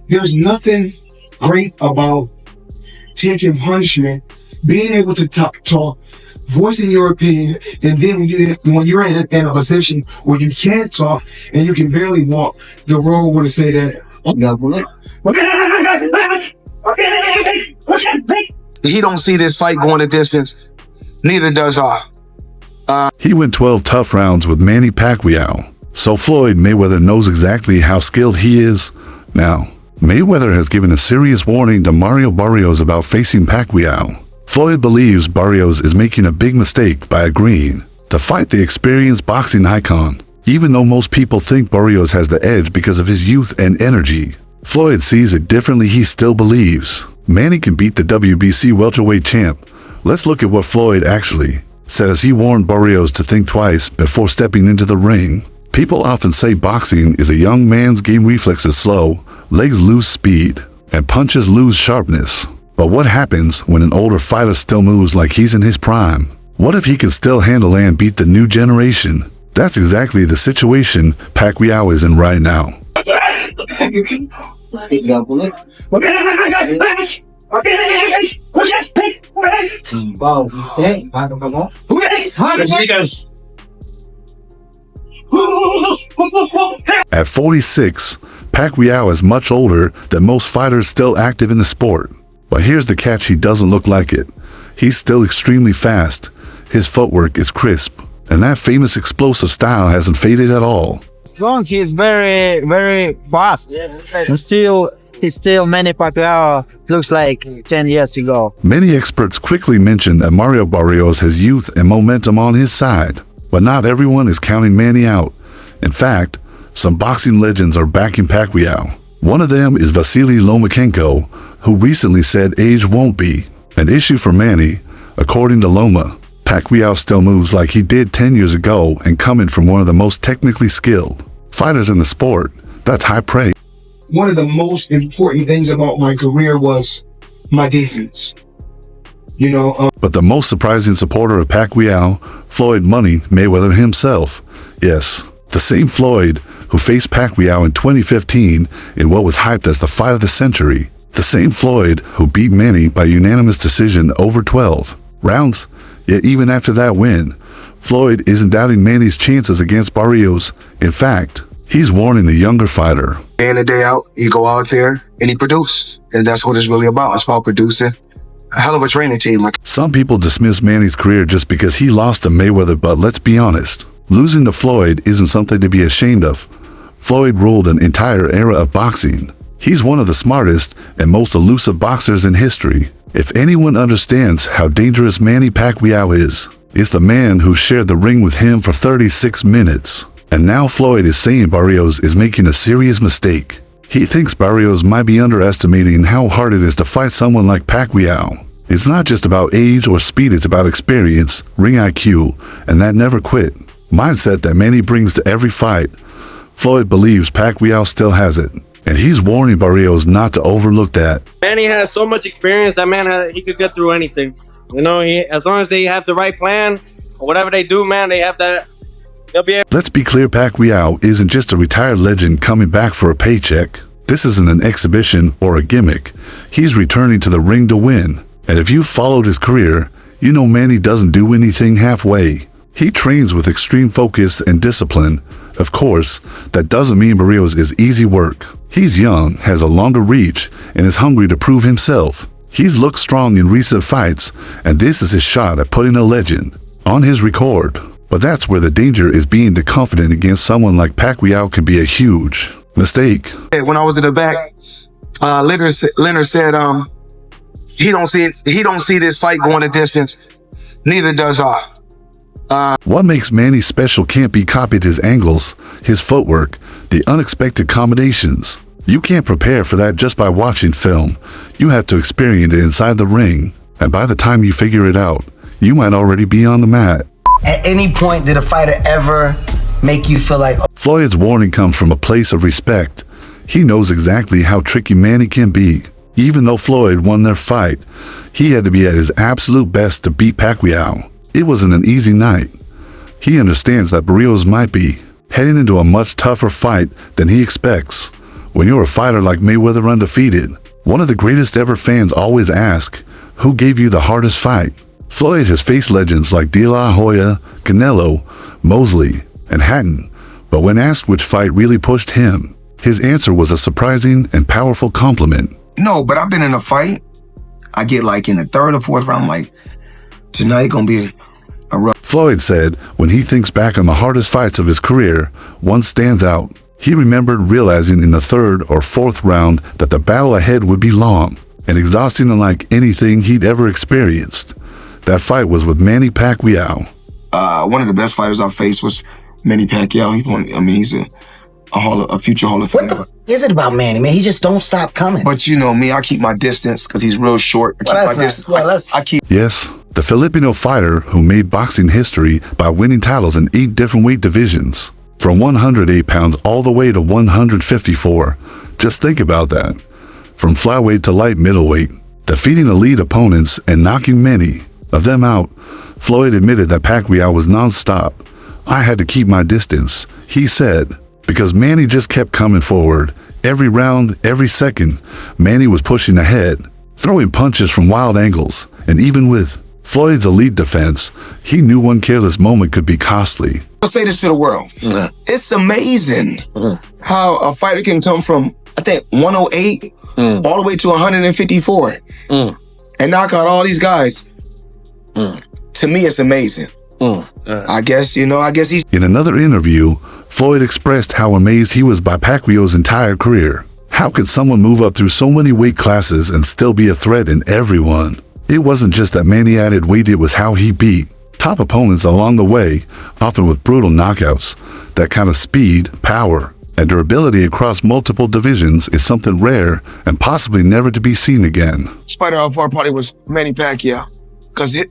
There's nothing great about taking punishment, being able to talk, voicing your opinion, and then when you're in a position where you can't talk and you can barely walk, the world would say that. He don't see this fight going a distance. Neither does I. He went 12 tough rounds with Manny Pacquiao, so Floyd Mayweather knows exactly how skilled he is. Now, Mayweather has given a serious warning to MarioBarrios about facing Pacquiao. Floyd believes Barrios is making a big mistake by agreeing to fight the experienced boxing icon. Even though most people think Barrios has the edge because of his youth and energy, Floyd sees it differently. He still believes Manny can beat the WBC welterweight champ. Let's look at what Floyd actually says. He warned Barrios to think twice before stepping into the ring. People often say boxing is a young man's game. Reflexes slow, legs lose speed, and punches lose sharpness. But what happens when an older fighter still moves like he's in his prime? What if he can still handle and beat the new generation? That's exactly the situation Pacquiao is in right now. At 46, Pacquiao is much older than most fighters still active in the sport. But here's the catch: he doesn't look like it. He's still extremely fast. His footwork is crisp, and that famous explosive style hasn't faded at all. Strong, he's very, very fast. And he's still Manny Pacquiao looks like 10 years ago. Many experts quickly mention that MarioBarrios has youth and momentum on his side, but not everyone is counting Manny out. In fact, some boxing legends are backing Pacquiao. One of them is Vasily Lomachenko, who recently said age won't be an issue for Manny. According to Loma, Pacquiao still moves like he did 10 years ago, and coming from one of the most technically skilled fighters in the sport, that's high praise. One of the most important things about my career was my defense. But the most surprising supporter of Pacquiao, Floyd Money Mayweather himself. Yes, the same Floyd who faced Pacquiao in 2015 in what was hyped as the fight of the century. The same Floyd who beat Manny by unanimous decision over 12 rounds. Yet even after that win, Floyd isn't doubting Manny's chances against Barrios. In fact, he's warning the younger fighter. Day in and day out, you go out there and you produce. And that's what it's really about. It's about producing a hell of a training team. Some people dismiss Manny's career just because he lost to Mayweather, but let's be honest. Losing to Floyd isn't something to be ashamed of. Floyd ruled an entire era of boxing. He's one of the smartest and most elusive boxers in history. If anyone understands how dangerous Manny Pacquiao is, it's the man who shared the ring with him for 36 minutes. And now Floyd is saying Barrios is making a serious mistake. He thinks Barrios might be underestimating how hard it is to fight someone like Pacquiao. It's not just about age or speed, it's about experience, ring IQ, and that never quit mindset that Manny brings to every fight. Floyd believes Pacquiao still has it, and he's warning Barrios not to overlook that. Manny has so much experience. That man, he could get through anything. As long as they have the right plan, or whatever they do, man, they have that. They'll be able. Let's be clear, Pacquiao isn't just a retired legend coming back for a paycheck. This isn't an exhibition or a gimmick. He's returning to the ring to win. And if you've followed his career, you know Manny doesn't do anything halfway. He trains with extreme focus and discipline. Of course, that doesn't mean Barrios is easy work. He's young, has a longer reach, and is hungry to prove himself. He's looked strong in recent fights, and this is his shot at putting a legend on his record. But that's where the danger is. Being too confident against someone like Pacquiao can be a huge mistake. When I was in the back, Leonard said, he don't see this fight going a distance. Neither does I. What makes Manny special can't be copied: his angles, his footwork, the unexpected combinations. You can't prepare for that just by watching film. You have to experience it inside the ring. And by the time you figure it out, you might already be on the mat. At any point, did a fighter ever make you feel like... Floyd's warning comes from a place of respect. He knows exactly how tricky Manny can be. Even though Floyd won their fight, he had to be at his absolute best to beat Pacquiao. It wasn't an easy night. He understands that Barrios might be heading into a much tougher fight than he expects. When you're a fighter like Mayweather undefeated, one of the greatest ever fans always ask, who gave you the hardest fight? Floyd has faced legends like De La Hoya, Canelo, Mosley, and Hatton, but when asked which fight really pushed him, his answer was a surprising and powerful compliment. No, but I've been in a fight. I get like in the third or fourth round, I'm like, tonight gonna be a rough. Floyd said when he thinks back on the hardest fights of his career, one stands out. He remembered realizing in the third or fourth round that the battle ahead would be long and exhausting unlike anything he'd ever experienced. That fight was with Manny Pacquiao. One of the best fighters I faced was Manny Pacquiao. He's a future Hall of Famer. What the f is it about Manny, man? He just don't stop coming. But you know me, I keep my distance because he's real short. I keep. Yes, the Filipino fighter who made boxing history by winning titles in 8 different weight divisions, from 108 pounds all the way to 154. Just think about that. From flyweight to light middleweight, defeating elite opponents and knocking many of them out. Floyd admitted that Pacquiao was non-stop. I had to keep my distance, he said, because Manny just kept coming forward. Every round, every second, Manny was pushing ahead, throwing punches from wild angles, and even with Floyd's elite defense, he knew one careless moment could be costly. I'll say this to the world. It's amazing how a fighter can come from, I think, 108 all the way to 154 and knock out all these guys. To me, it's amazing. I guess he's... In another interview, Floyd expressed how amazed he was by Pacquiao's entire career. How could someone move up through so many weight classes and still be a threat in everyone? It wasn't just that Manny added weight, it was how he beat top opponents along the way, often with brutal knockouts. That kind of speed, power, and durability across multiple divisions is something rare and possibly never to be seen again. Spider of our party was Manny Pacquiao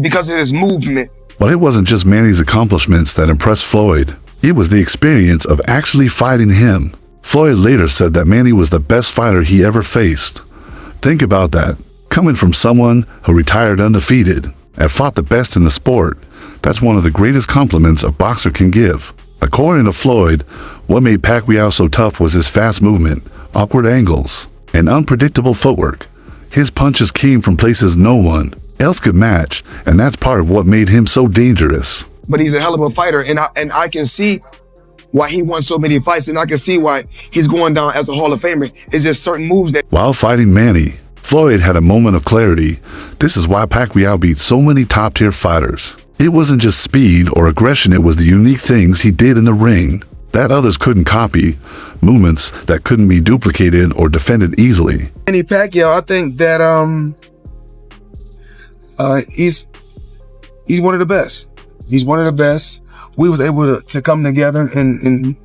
because of his movement. But it wasn't just Manny's accomplishments that impressed Floyd. It was the experience of actually fighting him. Floyd later said that Manny was the best fighter he ever faced. Think about that. Coming from someone who retired undefeated and fought the best in the sport, that's one of the greatest compliments a boxer can give. According to Floyd, what made Pacquiao so tough was his fast movement, awkward angles, and unpredictable footwork. His punches came from places no one else could match, and that's part of what made him so dangerous. But he's a hell of a fighter, and I can see why he won so many fights, and I can see why he's going down as a Hall of Famer. It's just certain moves that... While fighting Manny, Floyd had a moment of clarity. This is why Pacquiao beat so many top-tier fighters. It wasn't just speed or aggression, it was the unique things he did in the ring that others couldn't copy, movements that couldn't be duplicated or defended easily. Manny Pacquiao, I think that he's one of the best. He's one of the best. We was able to come together and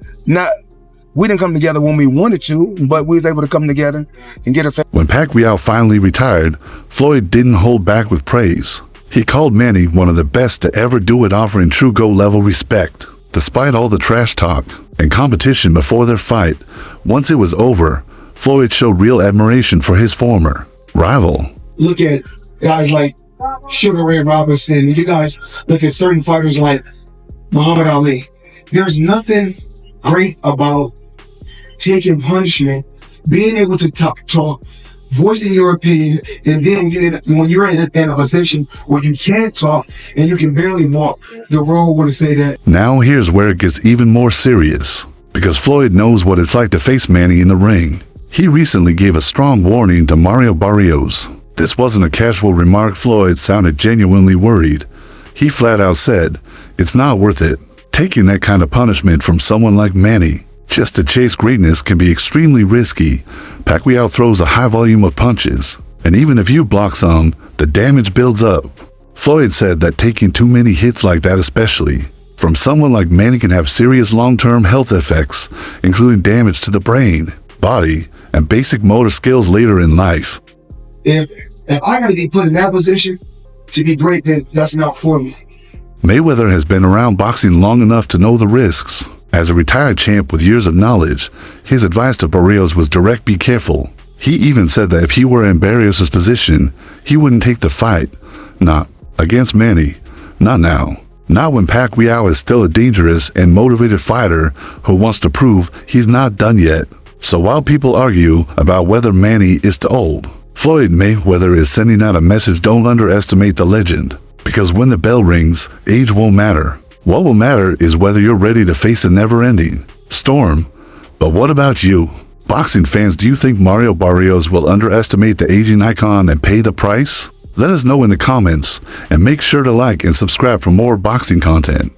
we didn't come together when we wanted to, but we was able to come together and get a... When Pacquiao finally retired, Floyd didn't hold back with praise. He called Manny one of the best to ever do it, offering true GOAT level respect. Despite all the trash talk and competition before their fight, once it was over, Floyd showed real admiration for his former rival. Look at guys like Sugar Ray Robinson. You guys look at certain fighters like Muhammad Ali. There's nothing great about taking punishment, being able to talk, voicing your opinion, and then when you're in a position where you can't talk and you can barely walk, the world want to say that. Now here's where it gets even more serious, because Floyd knows what it's like to face Manny in the ring. He recently gave a strong warning to MarioBarrios. This wasn't a casual remark. Floyd sounded genuinely worried. He flat out said, "It's not worth it. Taking that kind of punishment from someone like Manny just to chase greatness can be extremely risky. Pacquiao throws a high volume of punches, and even if you block some, the damage builds up." Floyd said that taking too many hits like that, especially from someone like Manny, can have serious long-term health effects, including damage to the brain, body, and basic motor skills later in life. If I gotta be put in that position to be great, then that's not for me. Mayweather has been around boxing long enough to know the risks. As a retired champ with years of knowledge, his advice to Barrios was direct: be careful. He even said that if he were in Barrios' position, he wouldn't take the fight. Not against Manny. Not now. Not when Pacquiao is still a dangerous and motivated fighter who wants to prove he's not done yet. So while people argue about whether Manny is too old, Floyd Mayweather is sending out a message: don't underestimate the legend. Because when the bell rings, age won't matter. What will matter is whether you're ready to face a never-ending storm. But what about you? Boxing fans, do you think Mario Barrios will underestimate the aging icon and pay the price? Let us know in the comments, and make sure to like and subscribe for more boxing content.